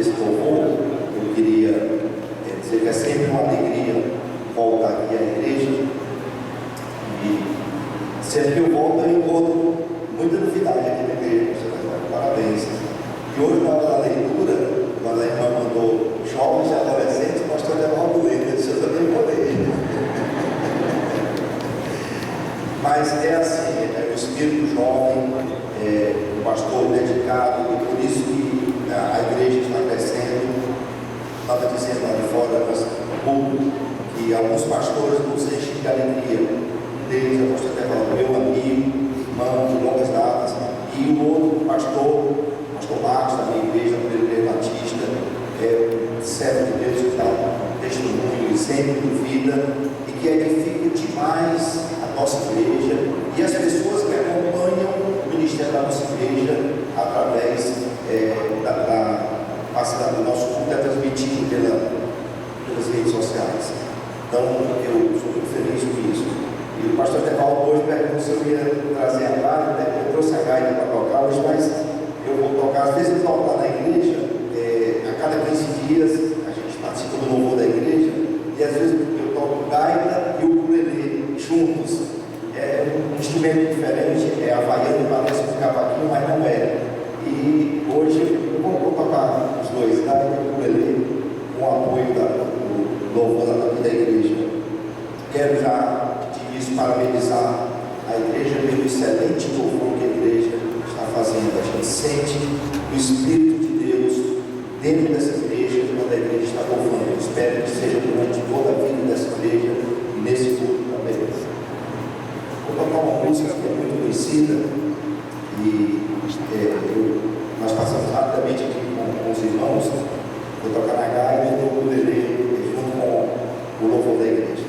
desse louvor, eu queria dizer que é sempre uma alegria voltar aqui à igreja. E sempre que eu volto, eu encontro muita novidade aqui na igreja. Parabéns. E hoje, na hora da leitura, quando a irmã mandou jovens e adolescentes, o pastor Evaldo leu, eu disse, eu também vou ler. Mas é assim, é o espírito jovem, o pastor dedicado, e por isso que a igreja está crescendo. Estava dizendo lá de fora, no público, que alguns pastores nos enchem de alegria. Um deles é o pastor Evaldo, meu amigo, irmão de longas datas, e o outro pastor Marcos, da minha igreja, da Igreja Batista, servo de Deus que dá um testemunho e sempre duvida, e que edifica demais a nossa igreja e as pessoas que acompanham o ministério da nossa igreja através do nosso culto, transmitido pelas redes sociais. Então, eu sou muito feliz com isso. E o pastor Evaldo hoje perguntou se eu ia trazer a gaita, eu trouxe a gaita para tocar hoje, mas eu vou tocar, às vezes eu toco lá na igreja, a cada 15 dias a gente participa do louvor da igreja, e às vezes eu toco gaita e o ukulele juntos. É um instrumento diferente, é havaiano, parece um cavaquinho, mas não é. E hoje eu vou tocar os dois, gaita e ukulele, com o apoio do louvor da igreja. Quero já, de início, parabenizar a igreja pelo excelente louvor que a igreja está fazendo. A gente sente o Espírito de Deus dentro dessa igreja, quando a igreja está louvando. Eu espero que seja durante toda a vida dessa igreja e nesse culto também. Vou tocar uma música que é muito conhecida e nós passamos rapidamente aqui com os irmãos. Vou tocar na gaita e no ukulele junto com o louvor da igreja.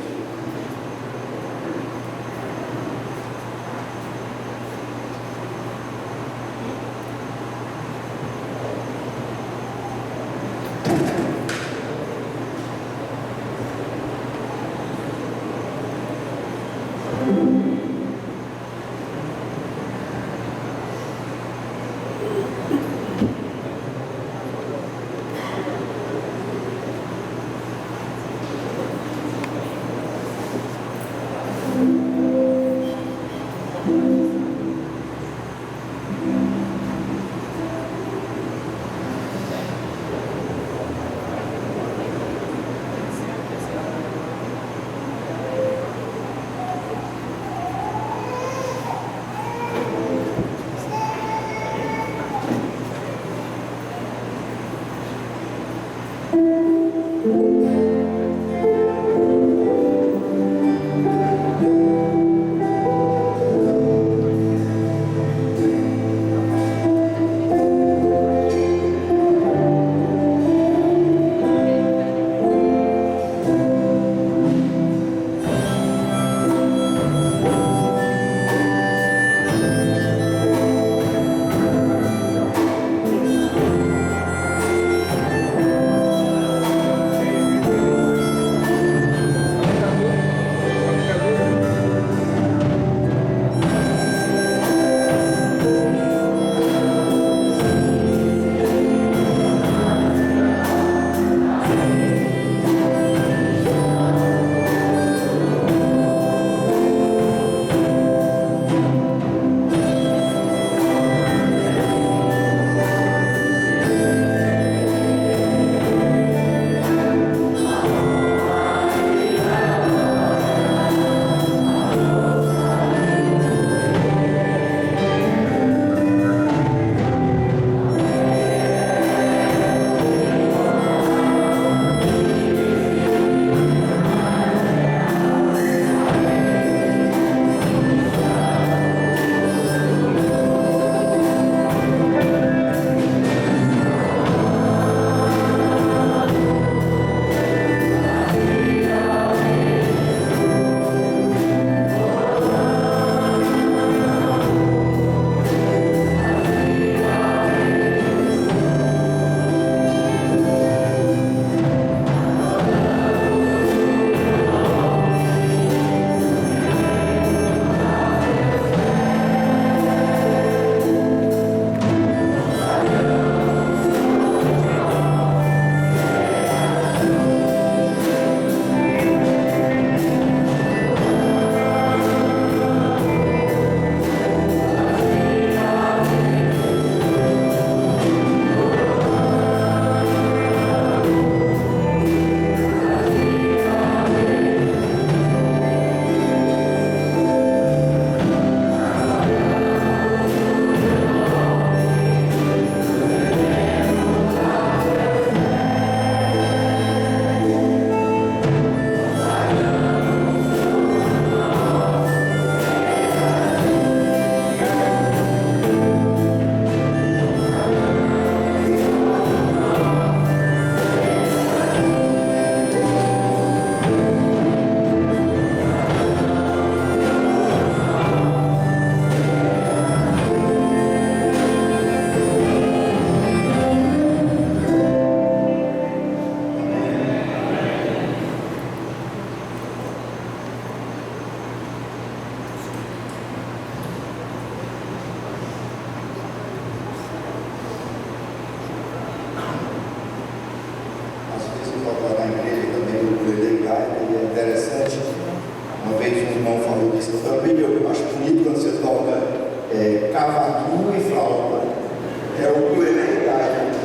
toca na igreja também, do ukulele gaita, e é interessante. Uma vez um irmão falou disso também, eu acho bonito quando você toca cavaquinho e flauta, é o ukulele gaita.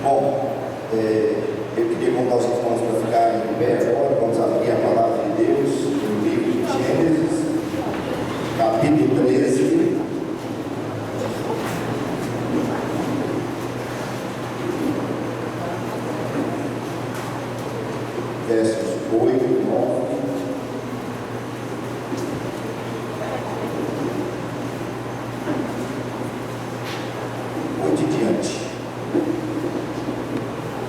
Bom, eu queria contar aos irmãos para ficarem de pé agora. Vamos abrir a palavra de Deus no livro de Gênesis, capítulo 13. Versos 8 e 9.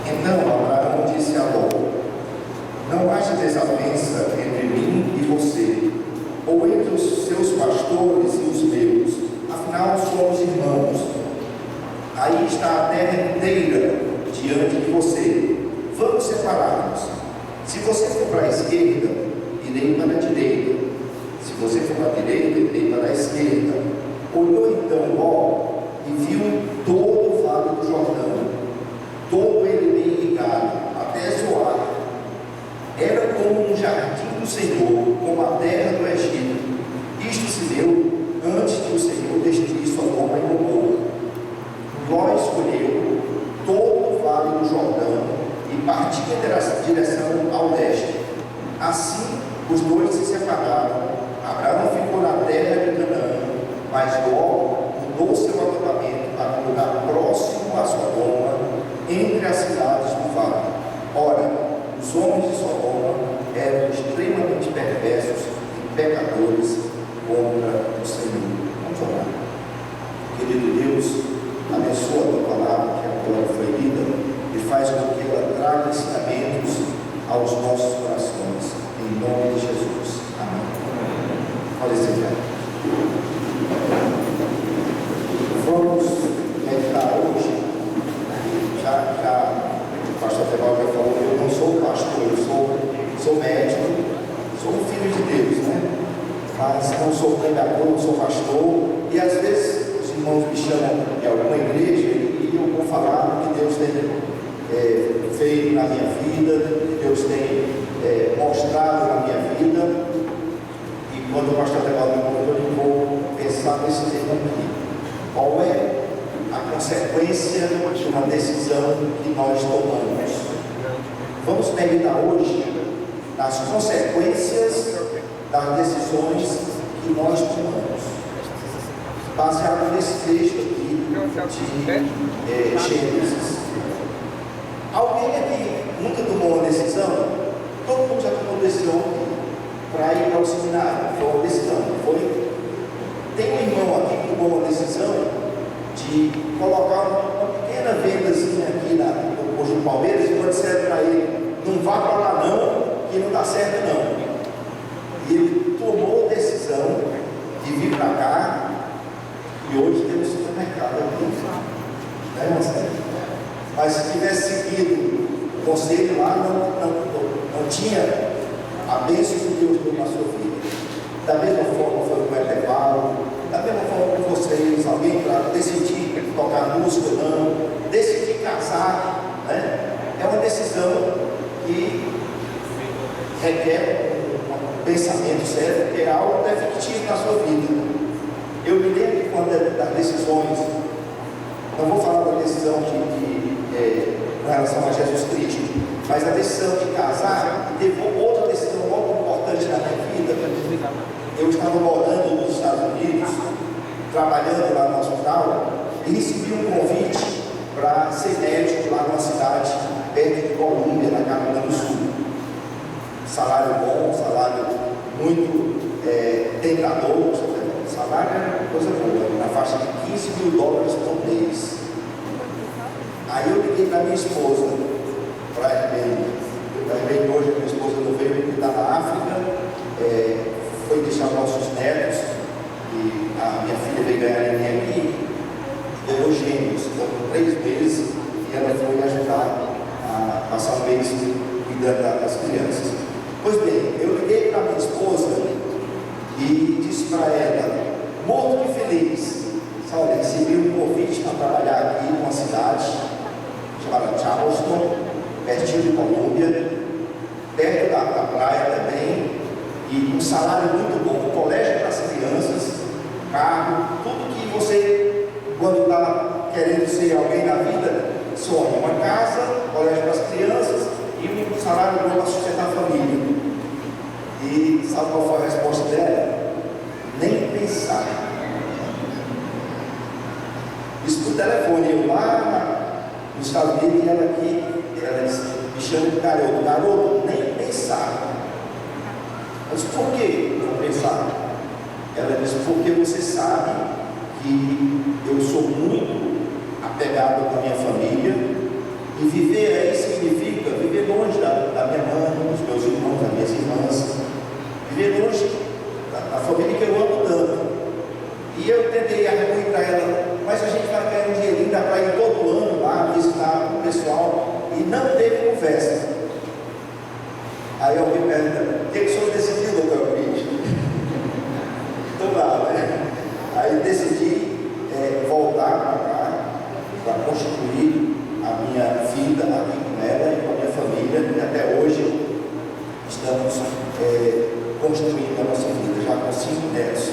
Então Abraão disse a Ló: não haja desavença entre mim e você, ou entre os seus pastores e os meus, afinal somos irmãos. Aí está a terra inteira diante de você, vamos separar-nos. Se você for para a esquerda, irei para a direita. Se você for para a direita, irei para a esquerda. Olhou então Ló e viu todo o vale do Jordão, todo ele bem irrigado, até Zoar. Era como um jardim do Senhor, como a terra do Egito. Isto se deu antes que o Senhor destruir Sodoma e Gomorra. Ló escolheu todo o vale do Jordão e partiu em direção ao leste. Assim, os dois se separaram. Abraão ficou na terra de Canaã, mas Ló mudou seu acampamento para um lugar próximo a Sodoma, entre as cidades do vale. Ora, os homens de Sodoma eram extremamente perversos e pecadores contra o Senhor. Vamos orar. Querido Deus, abençoa a tua palavra que agora foi lida e faz com que ela traga ensinamentos aos nossos corações. Em nome de Jesus. Amém. Pode ser, vamos meditar hoje. Já o pastor Teval já falou que eu não sou pastor, eu sou médico, sou um filho de Deus, né? Mas não sou pregador, não sou pastor, e às vezes os irmãos me chamam de alguma igreja e eu vou falar o que Deus tem feito na minha vida, que Deus tem mostrado na minha vida. E quando o pastor Teval me convidou, eu vou pensar nesse tema aqui. Qual é a consequência de uma decisão que nós tomamos? Vamos meditar hoje nas consequências das decisões que nós tomamos, baseado nesse texto aqui de Gênesis. Alguém aqui nunca tomou uma decisão? Todo mundo já tomou decisão para ir para o seminário. Foi uma decisão, não foi? Tem um irmão aqui que tomou uma decisão de colocar uma pequena vendazinha aqui no posto do Palmeiras, e quando disseram para ele: não vá para lá não, que não dá certo não. E ele tomou a decisão de vir para cá, e hoje tem um supermercado aqui, né, Marcelo? Mas se tivesse seguido o conselho lá, não tinha a bênção de Deus na sua vida. Da mesma forma foi com o intervalo, da mesma forma com vocês, alguém para decidir tocar música ou não, decidir casar, né? É uma decisão que requer um pensamento sério, porque é algo definitivo na sua vida. Eu me lembro que quando das decisões, não vou falar da decisão com relação a Jesus Cristo, mas a decisão de casar, teve outra decisão muito importante na minha vida. Eu estava morando nos Estados Unidos, trabalhando lá no hospital, e recebi um convite para ser médico lá numa cidade perto de Colômbia, na Carolina do Sul. Salário bom, salário muito tentador, salário era coisa boa, na faixa de $15 mil por mês. Aí eu liguei para minha esposa, para a Hermene, hoje minha esposa não veio, porque está na África, foi deixar nossos netos, e a minha filha veio ganhar neném aqui, ganhou gêmeos, então por 3 meses, e ela foi me ajudar a passar um mês cuidando das crianças. Pois bem, eu liguei para minha esposa e disse para ela, morto de feliz: olha, recebi um convite para trabalhar aqui numa cidade chamada Charleston, pertinho de Colômbia, perto da praia também, e um salário muito bom, colégio para as crianças, carro, tudo que você, quando está querendo ser alguém na vida, sonha. Uma casa, colégio para as crianças e um salário bom para sustentar a família. E sabe qual foi a resposta dela? Nem pensar. Isso por telefone, eu lá nos Estados Unidos e ela aqui, ela me chama de garoto, nem pensar. Eu disse, por que não pensar? Ela disse, porque você sabe que eu sou muito apegado com a minha família, e viver aí significa viver longe da minha mãe, dos meus irmãos, das minhas irmãs, viver longe da família que eu amo tanto. E eu tentei arguir para ela, mas a gente vai ganhar um dinheirinho, dá para ir todo ano lá visitar o pessoal, e não teve conversa. Aí alguém pergunta, o que o senhor decidiu, doutor Cris? Então lá, né? Aí decidi voltar para cá, para constituir a minha vida aqui com ela e com a minha família, e até hoje estamos construindo a nossa vida, já com 5 netos.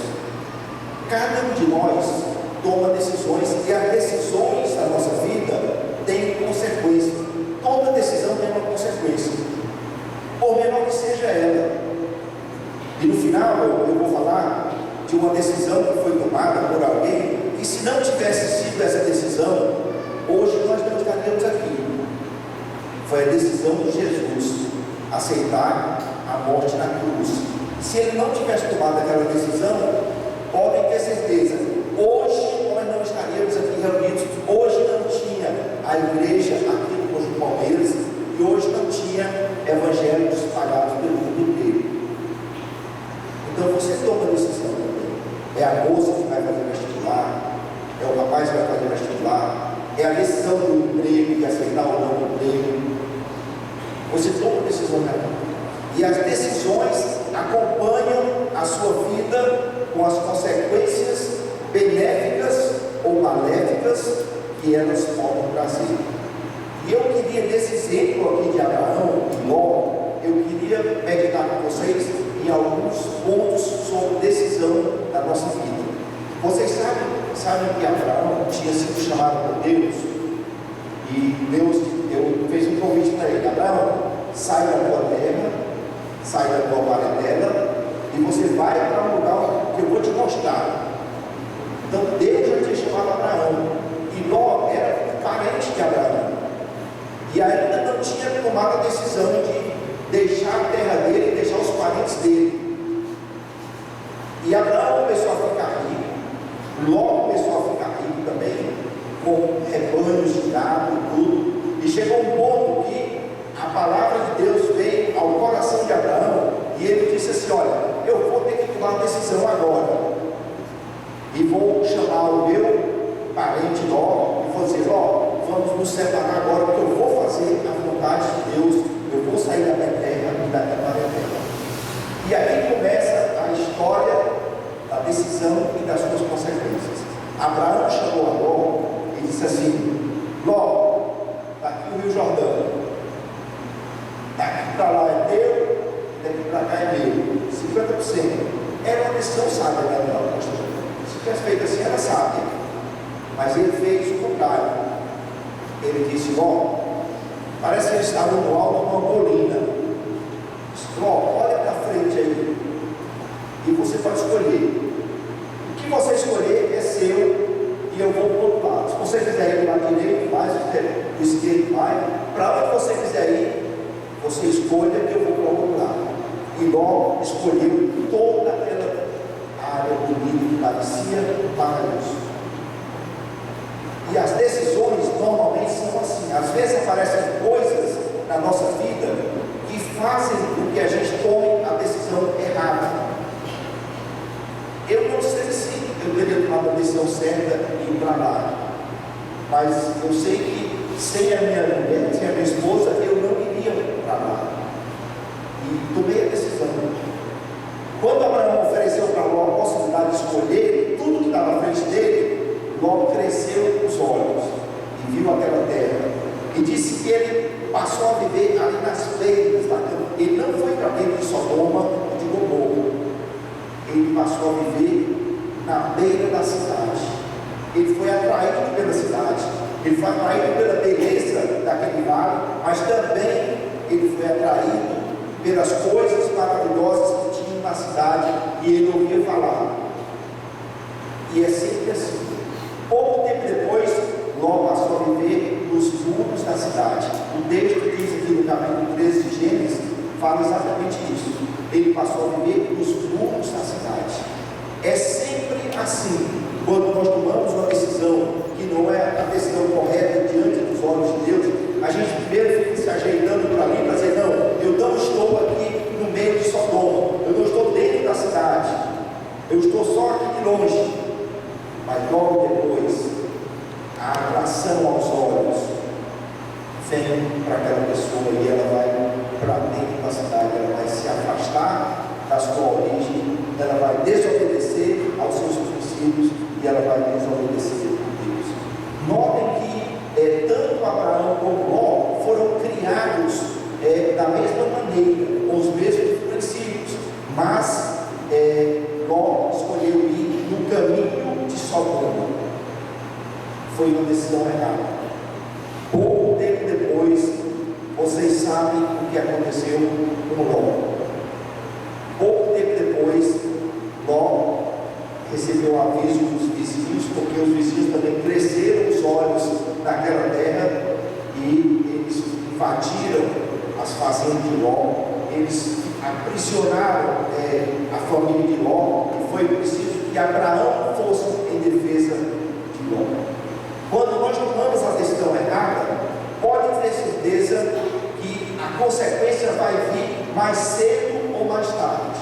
Cada um de nós toma decisões, e as decisões da nossa vida têm consequência. Toda decisão tem uma consequência, por menor que seja ela. E no final eu vou falar de uma decisão que foi tomada por alguém que, se não tivesse sido essa decisão, hoje nós não estaríamos aqui. Foi a decisão de Jesus aceitar a morte na cruz. Se ele não tivesse tomado aquela decisão, podem ter certeza, hoje nós não estaríamos aqui reunidos, hoje não tinha a igreja aqui no Posto Palmeiras, e hoje não tinha evangelhos espalhados pelo mundo inteiro. Então você toma a decisão também. É a moça que vai fazer vestibular, é o rapaz que vai fazer vestibular, é a decisão do emprego, de aceitar ou não o emprego. Você toma a decisão também. E as decisões acompanham a sua vida com as consequências benéficas ou maléficas que elas podem trazer. E eu queria, nesse exemplo aqui de Abraão e Ló, eu queria meditar com vocês em alguns pontos sobre decisão da nossa vida. Vocês sabem que Abraão tinha sido chamado por Deus, e Deus fez um convite para ele: Abraão, sai da tua terra, sai da tua parentela, e você vai para um lugar que eu vou te mostrar. Então Deus já tinha chamado Abraão, e Ló era parente de Abraão, e ainda não tinha tomado a decisão de deixar a terra dele e deixar os parentes dele. E Abraão começou a ficar rico, Ló começou a ficar rico também, com rebanhos de gado e tudo, e chegou um ponto que a palavra de Deus veio ao coração de Abraão, e ele disse assim: olha, eu vou ter que tomar uma decisão agora, e vou chamar o meu parente Ló, e vou dizer: Ló, vamos nos separar agora, porque eu vou fazer a vontade de Deus, eu vou sair da minha terra e da minha parentela. E aí começa a história da decisão e das suas consequências. Abraão chamou a Ló e disse assim: Ló, está aqui o Rio Jordão, daqui para lá é teu, daqui para cá é meu, 50%. Era uma decisão sábia, né, Abraão? Se tivesse feito assim, era sábia, mas ele fez o contrário. Ele disse: Ló, parece que eles estavam no alto de uma colina. Disse: Ló, olha para frente aí, e você pode escolher. O que você escolher é seu, e eu vou para o outro lado. Se você quiser ir para a direita, vai. Se quiser para o esquerdo, vai. Para onde você quiser ir, você escolha, que eu vou para o outro lado. E Ló escolheu toda aquela área bonita que parecia um paraíso. E as decisões normalmente são assim. Às vezes aparecem coisas na nossa vida que fazem com que a gente tome a decisão errada. Eu não sei se eu teria tomado a decisão certa e ir para lá, mas eu sei que sem a minha mulher, sem a minha esposa, eu não iria para lá. E tomei a decisão. Quando Abraão ofereceu para Ló a possibilidade de escolher tudo que estava à frente dele, Ló cresceu os olhos e viu aquela terra. E E disse que ele passou a viver ali nas beiras da cama. Ele não foi para dentro de Sodoma ou de Gomorra. Ele passou a viver na beira da cidade. Ele foi atraído pela cidade. Ele foi atraído pela beleza daquele vale, mas também ele foi atraído pelas coisas maravilhosas que tinham na cidade e ele ouvia falar. E é sempre assim. Pouco tempo depois, Ló passou a viver nos muros da cidade. O texto diz aqui no capítulo 13 de Gênesis, fala exatamente isso. Ele passou a viver nos muros da cidade. É sempre assim, quando nós tomamos uma decisão que não é a decisão correta diante dos olhos de Deus, a gente primeiro fica se ajeitando por ali para dizer, não, eu não estou aqui no meio de Sodoma, eu não estou dentro da cidade, eu estou só aqui de longe. Mas logo depois, a atração aos olhos vem para aquela pessoa e ela vai para dentro da cidade, ela vai se afastar da sua origem, ela vai desobedecer aos seus princípios e ela vai desobedecer a Deus. Notem que tanto Abraão como Ló foram criados da mesma maneira, com os mesmos princípios, mas Ló escolheu ir no caminho de Sodoma. Foi uma decisão errada. Pouco tempo depois, vocês sabem o que aconteceu com Ló. Pouco tempo depois, Ló recebeu aviso dos vizinhos, porque os vizinhos também cresceram os olhos naquela terra e eles invadiram as fazendas de Ló, eles aprisionaram a família de Ló, e foi preciso que Abraão fosse em defesa de Ló. Quando nós tomamos a decisão errada, pode ter certeza que a consequência vai vir mais cedo ou mais tarde.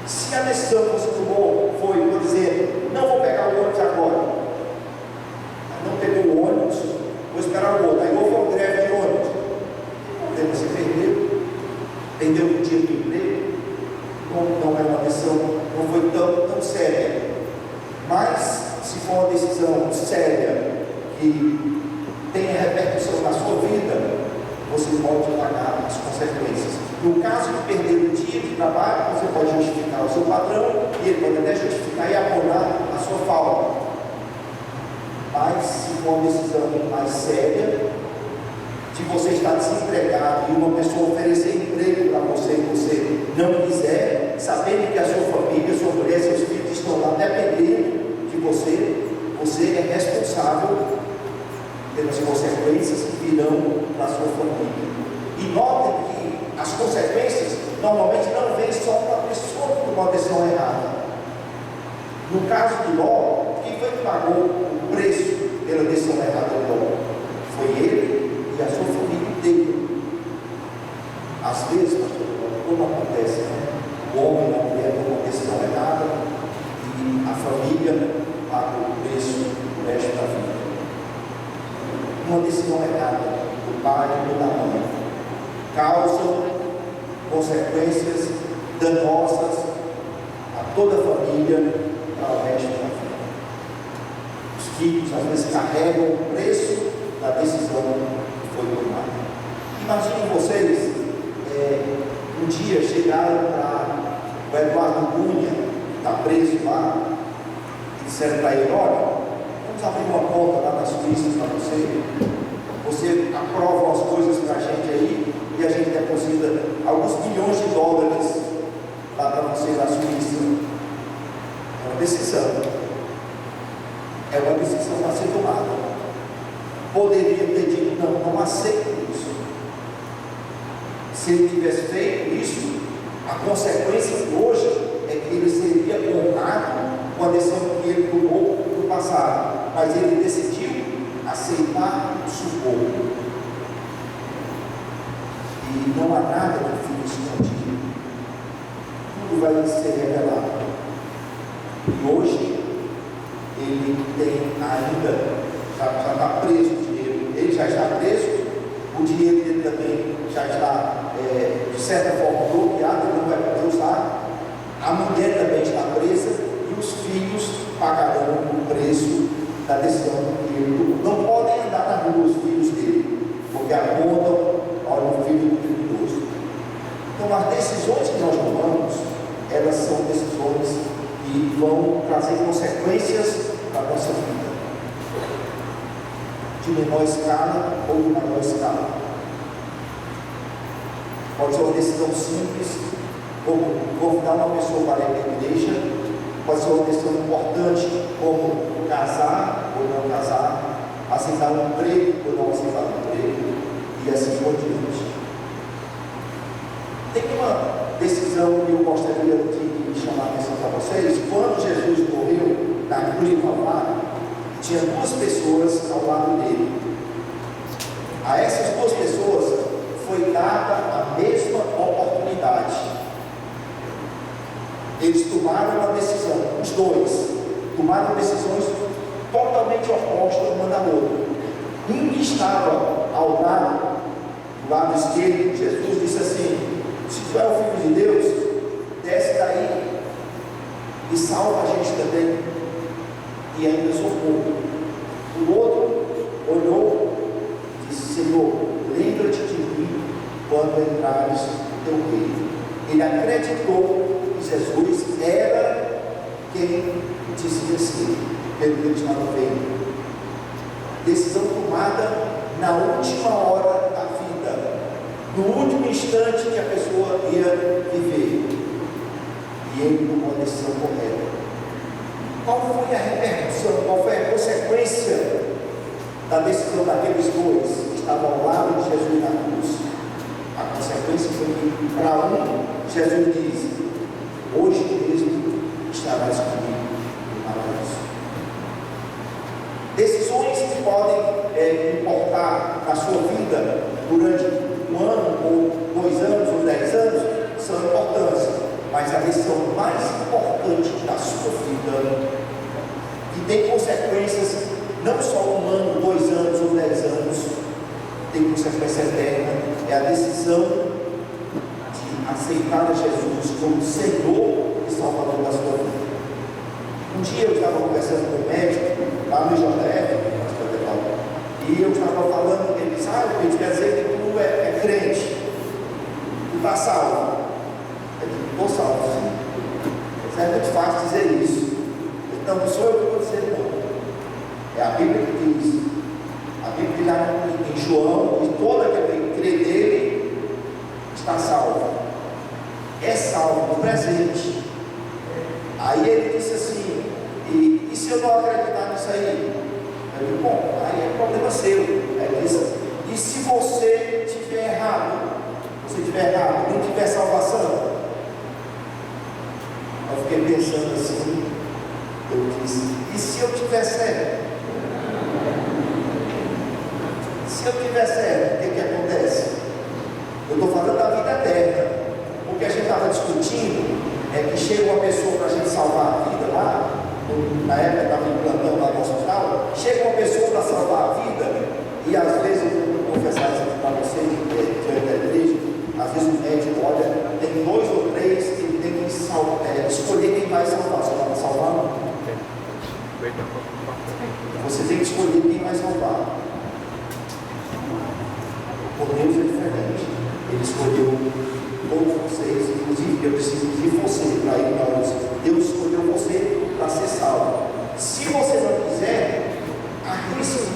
Se a decisão que você tomou foi, por exemplo, não vou pegar o ônibus agora, não pegou o ônibus, vou esperar o outro, aí houve uma greve de ônibus, você perdeu o dia do emprego, não é uma decisão, não foi tão séria, mas se for uma decisão séria que tenha repercussão na sua vida, você pode pagar as consequências. No caso de perder o dia de trabalho, você pode justificar o seu patrão e ele pode até justificar e abonar a sua falta. Mas se for uma decisão mais séria, de você estar desempregado e uma pessoa oferecer emprego para você e você não quiser, sabendo que a sua família, sua mulher, seus filhos estão lá dependendo de você, você é responsável pelas consequências que virão para a sua família. E notem que as consequências normalmente não vêm só para a pessoa que tomou a decisão errada. No caso de Ló, quem foi que pagou o preço pela decisão errada de Ló? Foi ele e a sua família inteira. Às vezes, pastor, como acontece, o homem e a mulher tomam uma decisão errada e a família paga o preço do resto da vida. Uma decisão errada do pai ou da mãe causa consequências danosas a toda a família para o resto da vida. Os filhos às vezes carregam o preço da decisão que foi tomada. Imaginem vocês, um dia chegaram para o Eduardo Cunha, que está preso lá, e disseram para ele, olha, vamos abrir uma conta lá na Suíça para você. Você aprova as coisas para a gente aí e a gente deposita alguns milhões de dólares lá para você na Suíça. É uma decisão. É uma decisão a ser tomada. Poderia ter dito, não aceito isso. Se ele tivesse feito isso, a consequência hoje é que ele seria honrado com a decisão que ele tomou no passado. Mas ele decidiu aceitar o suborno. E não há nada que fique escondido. Tudo vai ser revelado. E hoje, ele tem ainda, já está preso o dinheiro. Ele já está preso, o dinheiro dele também já está, de certa forma, bloqueado, ele não vai poder usar. A mulher também está presa e os filhos pagarão o preço da decisão que ele tomou. Não podem andar na trazer consequências para a nossa vida, de menor escala ou de maior escala. Pode ser uma decisão simples, como convidar uma pessoa para ir à igreja, pode ser uma decisão importante, como casar ou não casar, aceitar um emprego ou não aceitar um emprego, e assim por diante. Tem uma decisão que eu gostaria de chamar a atenção para vocês. Quando Jesus morreu na cruz do Calvário, tinha duas pessoas ao lado dele. A essas duas pessoas foi dada a mesma oportunidade. Eles tomaram uma decisão, os dois tomaram decisões totalmente opostas uma da outra. Um que estava ao lado, do lado esquerdo, Jesus disse assim: se tu é o Filho de Deus, desce daí e salva a gente também. E ainda sofreu. O outro olhou e disse: Senhor, lembra-te de mim quando entrares no teu reino. Ele acreditou que Jesus era quem dizia ser, pelo que ele estava vendo. Decisão tomada na última hora da vida, no último instante que a pessoa ia viver. E ele tomou a decisão correta. Qual foi a repercussão, qual foi a consequência da decisão daqueles dois que estavam ao lado de Jesus na cruz? A consequência foi que, para um, Jesus diz: hoje mesmo estarás comigo no paraíso. Decisões que podem importar na sua vida durante um ano, ou 2 anos, ou 10 anos, são importantes. Mas a decisão mais importante da sua vida, que tem consequências não só 1 ano, 2 anos ou 10 anos, tem consequência eterna, é a decisão de aceitar a Jesus como Senhor e Salvador da sua vida. Um dia eu estava conversando com um médico lá no JF, e eu estava falando, ele disse: eu quer dizer que tu é crente, tu está salvo. Eu digo: estou salvo, sim. Mas é muito fácil dizer isso. Então não sou eu que vou dizer, não. É a Bíblia que diz. A Bíblia diz lá em João, que todo aquele que crê nele está salvo. É salvo no presente. Aí ele disse assim: e se eu não acreditar nisso aí? Eu digo: bom, aí é problema seu. Aí ele disse: e se você estiver errado? Se estiver errado, não tiver salvação? Eu fiquei pensando assim. Eu disse: e se eu tiver certo? Se eu tiver certo, o que acontece? Eu estou falando da vida eterna. O que a gente estava discutindo é que chega uma pessoa para a gente salvar a vida lá. Na época estava implantando lá no hospital. Chega uma pessoa para salvar a vida, e às vezes, eu vou confessar isso para vocês, diante da igreja, às vezes o médico olha, tem 2 ou 3 que tem que escolher quem vai salvar. Você vai salvar um? Você tem que escolher quem vai salvar. O Deus é diferente. Ele escolheu todos vocês, inclusive eu preciso de você para ir para nós. Deus escolheu você para ser salvo. Se você não quiser, arrisque.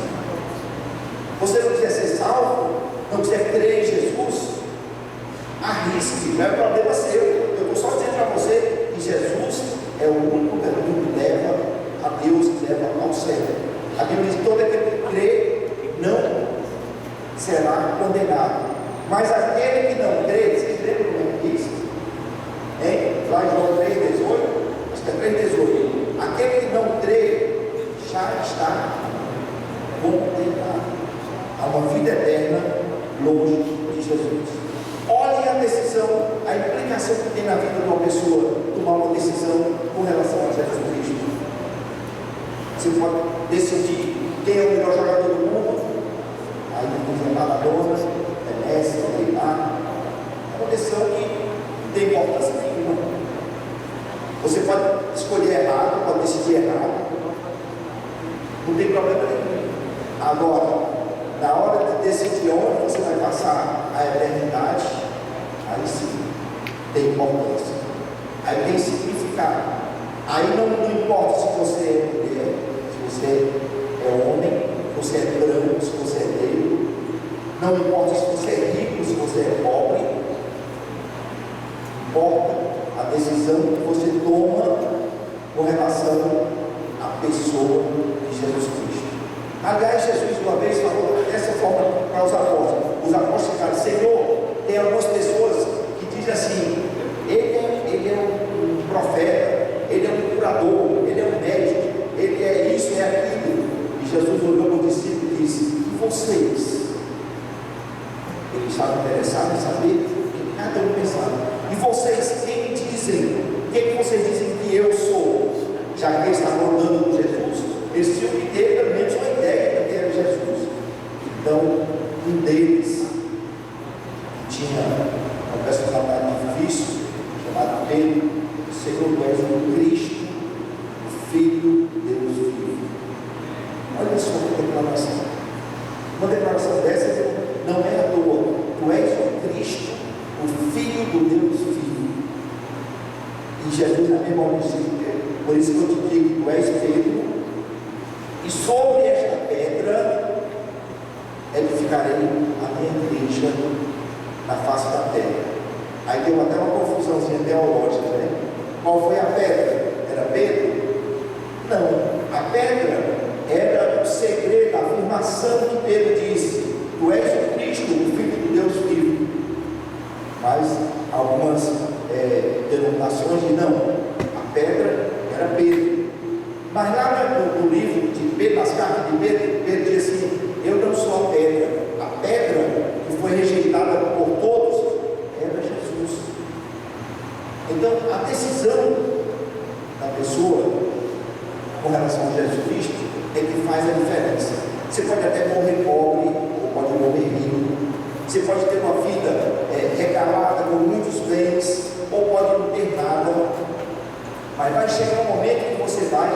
Você não quiser ser salvo, não quiser crer em Jesus, arrisque, não é problema seu. Eu estou só dizendo para você que Jesus é o único caminho que leva a Deus, que leva ao céu. A Bíblia diz que todo aquele que crê não será condenado. Mas aquele que não crê, vocês lembram como é que diz? Lá em João 3,18, acho que é 3,18. Aquele que não crê já está condenado a uma vida eterna longe de Jesus. Olhem a decisão, a implicação que tem na vida de uma pessoa tomar uma decisão com relação a Jesus Cristo. Você pode decidir quem é o melhor jogador do mundo. Aí depois é Maradona, é Messi, é Neymar. É uma decisão que não tem importância nenhuma. Você pode escolher errado, pode decidir errado. Não tem problema nenhum. Agora, na hora de decidir onde você vai passar a eternidade, aí sim tem importância. Aí tem significado. Aí não importa se você é mulher, se você é homem, se você é branco, se você é negro, não importa se você é rico, se você é pobre, importa a decisão que você toma com relação à pessoa de Jesus Cristo. Aliás, Jesus uma vez falou dessa forma para os apóstolos. Os apóstolos ficaram: Senhor, tem algumas pessoas que dizem assim, ele é um profeta, ele é um curador, ele é um médico, ele é isso, é aquilo. E Jesus olhou para o discípulo e disse: e vocês? Ele estava interessado em saber o que cada um pensava. E vocês, quem dizem? Quem vocês dizem que eu sou? Já que eles estavam andando com Jesus, eles tinham que ter pelo menos uma ideia do que era Jesus. Então, um deles tinha uma personalidade difícil, chamado Pedro: Senhor, tu és o Cristo, o Filho de Deus vivo. Olha só que declaração. Uma declaração dessa não é à toa. Tu és o Cristo, o Filho do Deus vivo. E Jesus na mesma hora disse: por isso que eu te digo, tu és Pedro, e sobre esta pedra edificarei a minha igreja na face da terra. Aí deu até uma confusãozinha teológica, né? Qual foi a pedra? Era Pedro? Não, a pedra era o segredo, a afirmação que Pedro disse: tu és o Cristo, o Filho de Deus vivo. Mas algumas denominações dizem: não, a pedra era Pedro. Mas lá no livro de Pedro, nas cartas de Pedro, Pedro diz assim: eu não sou a pedra. A pedra que foi rejeitada por todos era Jesus. Então a decisão da pessoa com relação a Jesus Cristo é que faz a diferença. Você pode até morrer pobre, ou pode morrer rico. Você pode ter uma vida regalada com muitos bens, ou pode não ter nada. Mas vai chegar um momento que você vai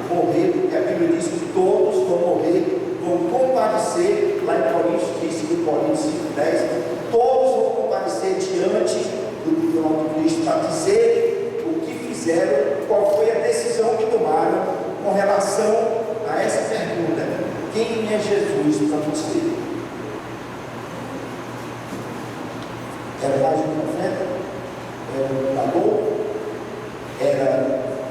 morrer, porque a Bíblia diz que todos vão morrer, vão comparecer. Lá em Coríntios, diz em Coríntios 5:10, todos vão comparecer diante do tribunal de Cristo para dizer o que fizeram, qual foi a decisão que tomaram com relação a essa pergunta: quem é Jesus para você? Era mais um profeta? Era um lutador? Era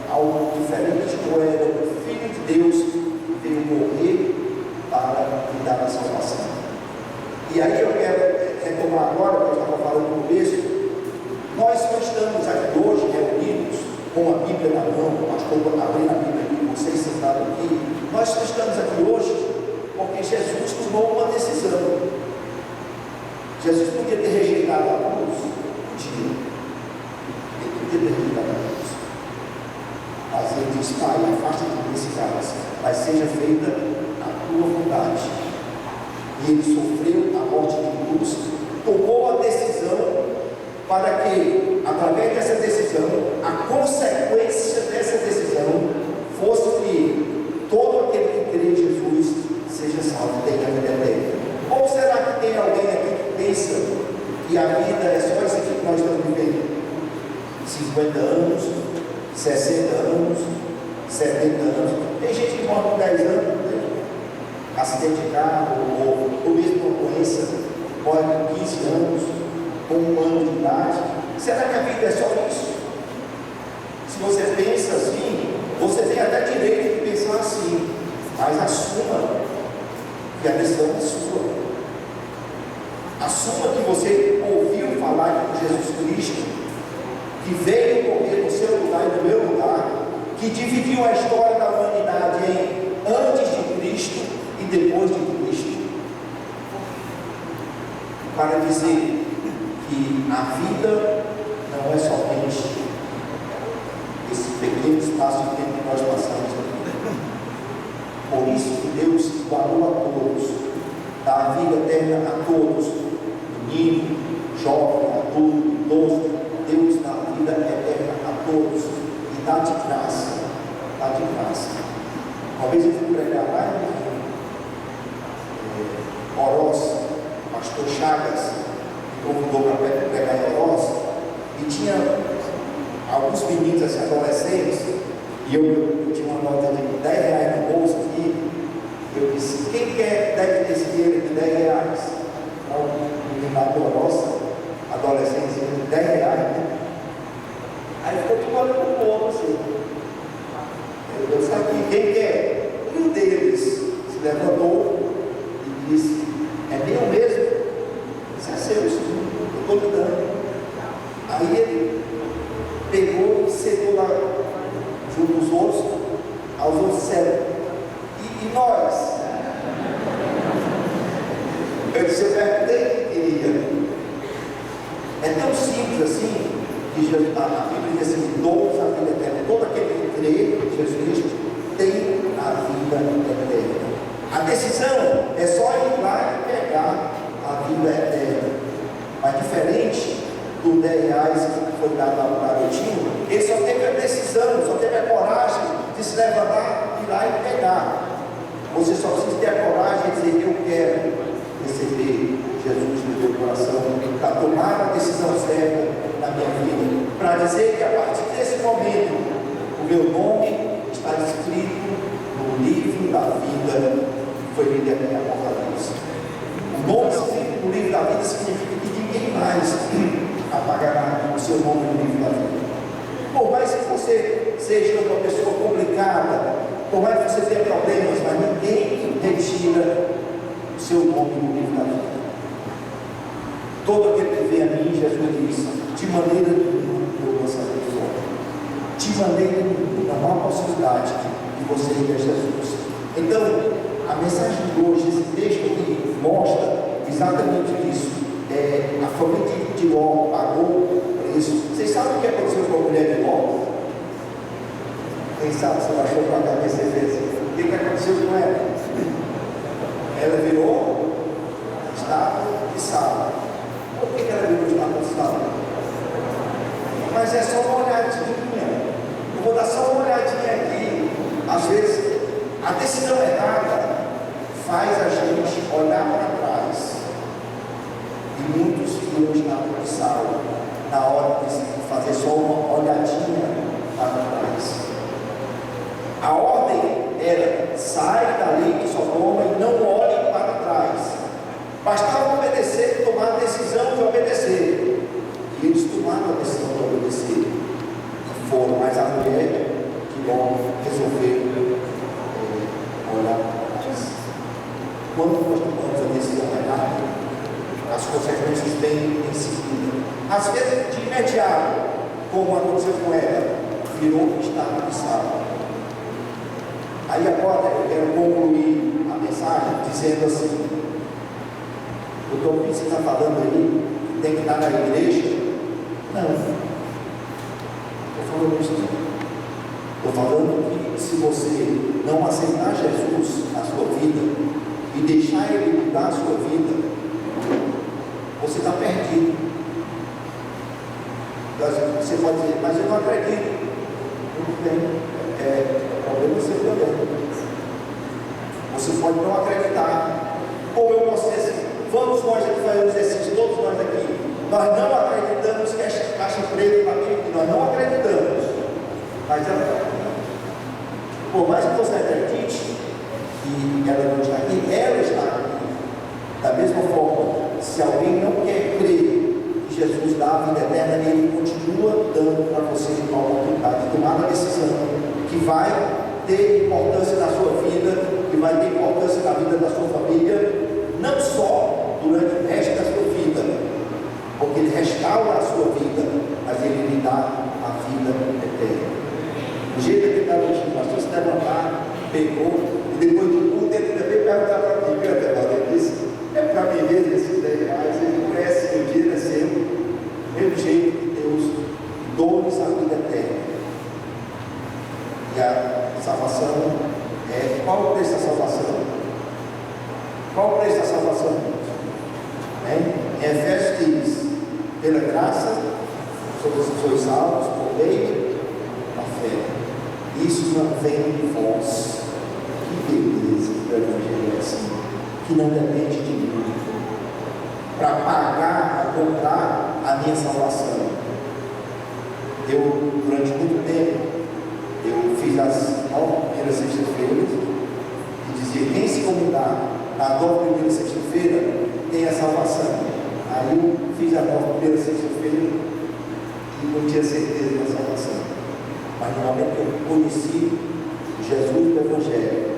algo diferente? Ou era o Filho de Deus que veio morrer para lhe dar a salvação? E aí eu quero retomar agora, porque eu estava falando no começo. Nós só estamos aqui hoje reunidos com a Bíblia na mão, o pastor abrindo a Bíblia aqui, vocês sentados aqui. Nós só estamos aqui hoje porque Jesus tomou uma decisão. Jesus podia ter rejeitado a cruz? Podia. Ele podia ter rejeitado a cruz. Mas ele diz: Pai, afasta-te desse cálice, mas seja feita a tua vontade. E ele sofreu a morte de cruz, tomou a decisão para que, através dessa decisão, a consequência dessa decisão fosse que todo aquele que crê em Jesus seja salvo, tenha a vida eterna. Ou será que tem alguém aqui que pensa que a vida é só isso aqui que nós estamos vivendo? 50 anos, 60 anos, 70 anos. Tem gente que morre com 10 anos, né? Acidente de carro, ou mesmo uma doença, morre com 15 anos, com 1 ano de idade. Será que a vida é só isso? Se você pensa assim, você tem até direito de pensar assim, mas assuma que a decisão é sua. Assuma que você ouviu falar de Jesus Cristo, que veio morrer no seu lugar e no meu lugar, que dividiu a história da humanidade em antes de Cristo e depois de Cristo, para dizer que a vida não é somente esse pequeno espaço de tempo que nós passamos aqui. Por isso que Deus igualou a todos, dá a vida eterna a todos, menino, jovem, adulto, idoso. Deus dá a vida eterna a todos e dá de graça, dá de graça. Uma vez eu fui pregar lá em Oroz, pastor Chagas me convidou para pregar em Oroz, e tinha alguns meninos assim, adolescentes, e eu uma nota de R$10 no bolso aqui. Eu disse, quem deve ter esse dinheiro de R$10? Então, menino da nossa adolescência, R$10, né? Aí ficou tudo olhando para o outro assim. Eu disse aqui, quem quer? Um deles se levantou e disse, é meu mesmo? Isso é seu, sim, eu estou lhe dando. Aí ele pegou e sentou lá junto aos outros, disseram, e nós? Eu disse, eu perguntei que queria. É tão simples assim, que Jesus, a Bíblia diz assim, dons a vida eterna. Todo aquele que crê em Jesus Cristo tem a vida eterna. A decisão é só ir lá e pegar a vida eterna. Mas diferente do R$10 que foi dado ao garotinho, ele só teve a decisão, só teve a coragem de se levantar, ir lá e pegar. Você só precisa ter a coragem de dizer, eu quero receber Jesus no teu coração, para tomar a decisão certa na minha vida, para dizer que a partir desse momento, o meu nome está escrito no livro da vida, que foi lido aqui em Apocalipse. O nome escrito no livro da vida significa que ninguém mais apagará o seu nome no livro da vida. Por mais que você seja uma pessoa complicada, por mais que você tenha problemas, mas ninguém retira o seu nome no livro da vida. Todo aquele que vê a mim, Jesus disse, de maneira nenhuma eu lançarei fora. De maneira nenhuma, não há possibilidade de você ir a Jesus. Então, a mensagem de hoje, esse texto aqui, mostra exatamente isso. A família de Ló pagou por isso. Vocês sabem o que aconteceu com a mulher de Ló? Quem sabe, você baixou para a cabeça e fez assim. O que aconteceu com ela? Ela virou estátua de sal. Por que ela virou estátua de sal? Mas é só uma olhadinha. Eu vou dar só uma olhadinha aqui. Às vezes, a decisão errada faz a gente olhar para trás. E muitos viram estátua de sal na hora de fazer só uma olhadinha para trás. A ordem era, sai dali de Sodoma e não olhe para trás. Bastava obedecer, tomar a decisão de obedecer. E eles tomaram a decisão de obedecer. E foram, mas a mulher que Ló resolveu olhar para trás. Quando nós tomamos a decisão errada, as consequências vêm em seguida. Às vezes, de imediato, como aconteceu com ela, virou estado de sal. Aí agora eu quero concluir a mensagem dizendo assim, o que você está falando aí, que tem que estar na igreja? Não. Estou falando isso não. Estou falando que se você não aceitar Jesus na sua vida e deixar Ele mudar a sua vida, você está perdido. Você pode dizer, mas eu não acredito. Muito bem. Problema seu também. Você pode não acreditar. Ou eu posso dizer assim, vamos nós aqui fazer o exercício, todos nós aqui. Nós não acreditamos que esta caixa preta está aqui, nós não acreditamos. Mas ela, por mais que você acredite que ela não está aqui, ela está aqui. Da mesma forma, se alguém não quer crer que Jesus dá a vida eterna, ele continua dando para você a oportunidade de tomar uma decisão que vai ter importância na sua vida, que vai ter importância na vida da sua família, não só durante o resto da sua vida, porque Ele restaura a sua vida, mas Ele lhe dá a vida eterna. O jeito que está hoje, o pastor se levantar, pegou, e depois do culto ele também perguntar para mim, viu, ele disse, é para mim mesmo esses R$10, ele cresce, meu dia é seu, meu jeito que Deus dou-nos a vida eterna. E a salvação qual o preço da salvação? Qual o preço da salvação? Em Efésios diz, pela graça, sois salvos por meio da fé. Isso não vem de vós. Que beleza que o Evangelho é assim, que não depende de mim, para pagar, para comprar a minha salvação. Eu, durante muito tempo, eu fiz as 9 primeiras sextas-feiras e dizia: quem se convidar na 9 primeira sexta-feira tem a salvação. Aí eu fiz a 9 primeira sexta-feira e não tinha certeza da salvação. Mas no momento que eu conheci Jesus do Evangelho,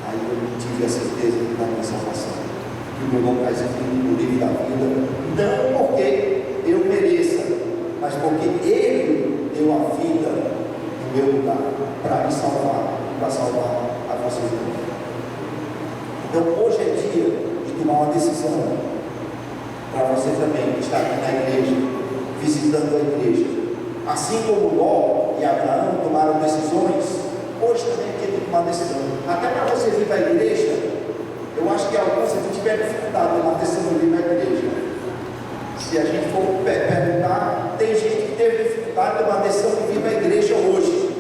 aí eu tive a certeza da minha salvação. Que o meu nome está escrito no livro da vida, não porque eu mereça, mas porque Ele deu a vida no meu lugar para me salvar, para salvar a vocês também. Então hoje é dia de tomar uma decisão para você também que está aqui na igreja, visitando a igreja. Assim como Ló e Abraão tomaram decisões, hoje também é dia de tomar decisão. Até para você vir para a igreja, eu acho que alguns aqui tiveram dificuldade de tomar decisão de vir para a igreja. Se a gente for perguntar, tem gente que teve dificuldade de tomar decisão de vir para a igreja hoje.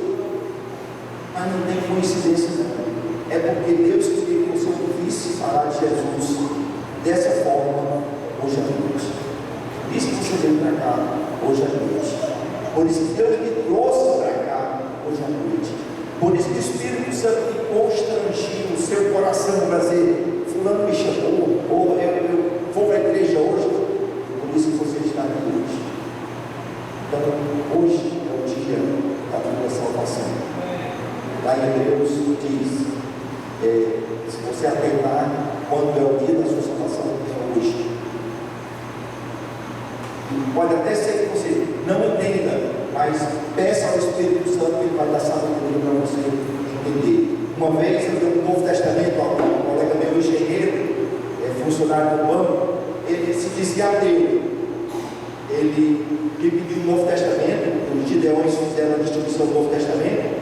Mas não tem coincidência não. É porque Deus queria que você ouvisse falar de Jesus dessa forma hoje à noite. Por isso que você veio para cá hoje à noite. Por isso que Deus me trouxe para cá hoje à noite. Por isso que o Espírito Santo me constrangiu o seu coração para dizer: fulano me chamou, ou eu vou para a igreja hoje. Por isso que você está aqui hoje. Então, hoje é o dia da tua salvação. Lá em Hebreus diz: se você atentar quando é o dia da sua salvação, é hoje. E pode até ser que você não entenda, mas peça ao Espírito Santo que Ele vai dar sabedoria para você entender. Uma vez eu vi no Novo Testamento, um colega meu, engenheiro, funcionário do banco, ele se dizia ateu. Ele me pediu o Novo Testamento, os gideões fizeram a distribuição do Novo Testamento.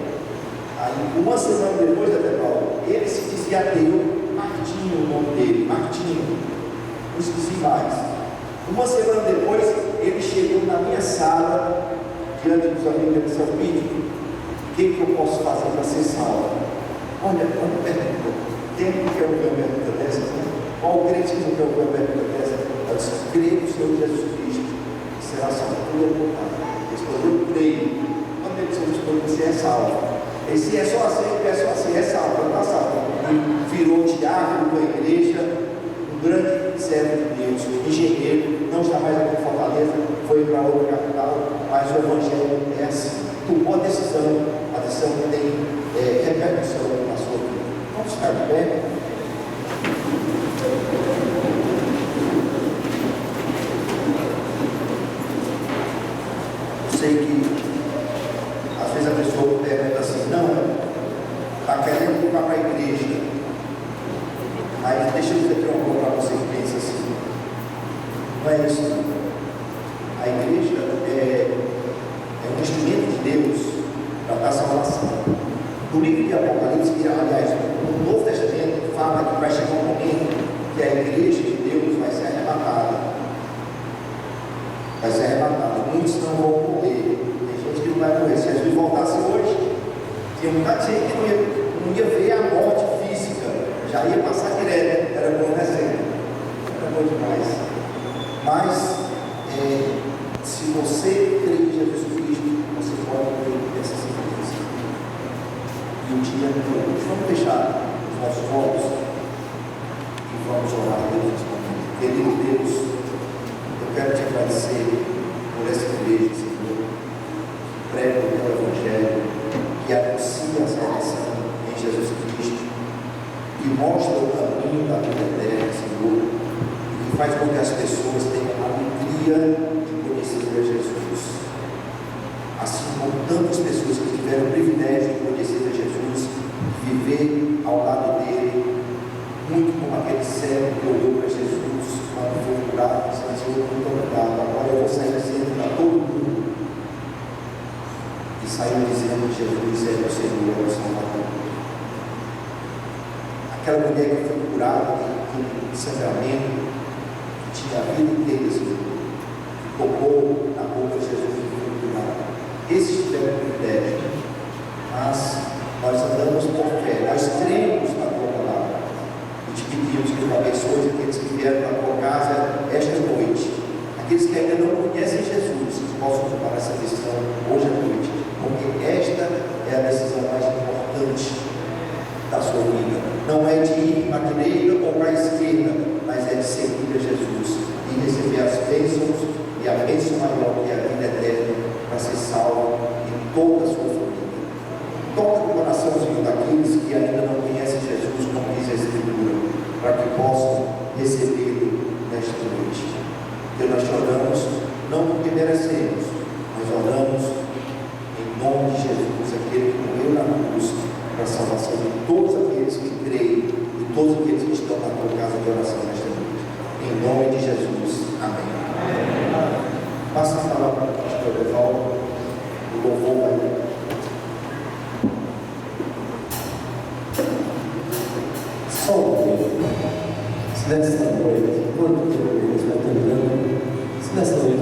Aí, uma semana depois da Paulo, ele se dizia ateu. Martinho, o nome dele, Martinho, não esqueci mais. Uma semana depois, ele chegou na minha sala, diante dos amigos de São Pedro: o que eu posso fazer para ser salvo? Olha, uma pergunta. Quem não quer ouvir uma pergunta dessa? Qual crente que não quer ouvir uma pergunta dessa? Eu disse: creio no Senhor Jesus Cristo, que será salvo por tua vontade. Ele respondeu: creio. Quando ele respondeu: você é salvo. E se é só assim, é salvo, não está salvo. E virou diácono da igreja, um grande servo de Deus, engenheiro, não está mais aqui em Fortaleza, foi para outra capital, mas o Evangelho é assim. Tomou a decisão que tem repercussão na sua vida. Vamos ficar de pé? Eu sei que às vezes a pessoa pergunta assim: não, está querendo ir para a igreja. Mas deixa eu dizer uma coisa para você que pensa assim: não é isso. A igreja é um instrumento de Deus para dar salvação. No livro de Apocalipse, que aliás no Novo Testamento fala que vai chegar um momento que a igreja de Deus vai ser arrebatada. Vai ser arrebatada. Muitos não vão morrer. Tem gente que não vai morrer. Se Jesus voltasse hoje, tinha muita gente que não ia ver a morte física, já ia passar direto. Era bom, né, Senhor? Era bom demais. Mas se você crê em Jesus Cristo, você pode ter essa certeza. E o dia de hoje, vamos fechar os nossos olhos e vamos orar a Deus nesse momento. Querido Deus, eu quero te agradecer por essa igreja, Senhor, que prega o teu Evangelho, que anuncia a salvação em Jesus Cristo, que mostra o caminho da vida eterna, Senhor, e que faz com que as pessoas tenham a alegria de conhecer a Jesus. Assim como tantas pessoas que tiveram o privilégio de conhecer a Jesus, de viver ao lado dele, muito como aquele cego que olhou para Jesus quando foi curado, disse: Senhor, muito obrigado, agora eu vou sair dizendo para todo mundo. E saiu dizendo que Jesus é o Senhor, é o Salvador. Aquela mulher que foi curada de sangramento, que tinha a vida inteira, Senhor, que tocou na boca de Jesus e foi curada. Esses tiveram o privilégio, mas nós andamos por fé, nós cremos na tua palavra e te pedimos que tu abençoes aqueles que vieram na tua casa esta noite, aqueles que ainda não conhecem Jesus, que possam tomar essa decisão hoje à noite, porque esta é é a decisão mais importante da sua vida. Não é de ir para a direita ou para a esquerda, mas é de seguir a Jesus e receber as bênçãos e a bênção maior que é a vida eterna para ser salvo e toda a sua família. Toca o coraçãozinho daqueles que ainda não conhecem Jesus, como diz a Escritura, para que possam recebê-lo nesta noite. Que nós te oramos, não porque merecemos, mas oramos em nome de Jesus, aquele que morreu na cruz para a salvação de todos aqueles que creem e todos aqueles que estão na tua casa de oração nesta noite. Em nome de Jesus. Amém. Passa a palavra para o pastor Evaldo. O louvor vai. Só um pouquinho. Se nessa noite, quando Deus vai terminando, se nessa noite